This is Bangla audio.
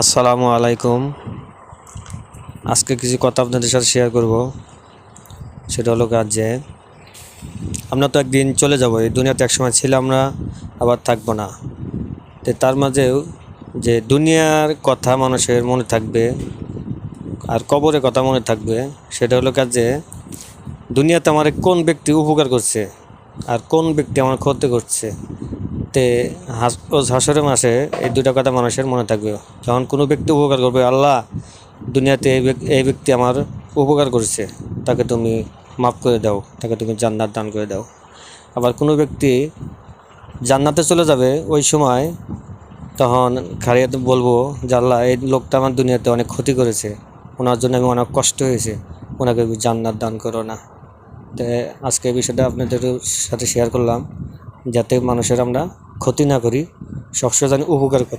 আসসালামু আলাইকুম। আজকে কিছু কথা আপনাদের সাথে শেয়ার করব। সেটা হলো কাজ যে আমরা তো একদিন চলে যাব, এই দুনিয়াতে একসময় ছিলাম না, আবার থাকবো না। তো তার মাঝেও যে দুনিয়ার কথা মানুষের মনে থাকবে আর কবরের কথা মনে থাকবে, সেটা হলো কাজ যে দুনিয়াতে আমার কোন ব্যক্তি উপকার করছে আর কোন ব্যক্তি আমার ক্ষতি করছে। তে হাসরের মাসে এই দুটা কথা মানুষের মনে থাকবে। যখন কোনো ব্যক্তি উপকার করবে, আল্লাহ দুনিয়াতে এই ব্যক্তি আমার উপকার করছে, তাকে তুমি মাফ করে দাও, তাকে তুমি জান্নাত দান করে দাও। আবার কোনো ব্যক্তি জান্নাতে চলে যাবে, ওই সময় তখন খারিয়াতে বলবো যে আল্লাহ এই লোকটা আমার দুনিয়াতে অনেক ক্ষতি করেছে, ওনার জন্য আমি অনেক কষ্ট হয়েছে, ওনাকে জান্নাত দান করো না। তো আজকে এই বিষয়টা আপনাদের সাথে শেয়ার করলাম, যাতে মানুষের আমরা ক্ষতি না করি, সবসময় জানি উপকার করি।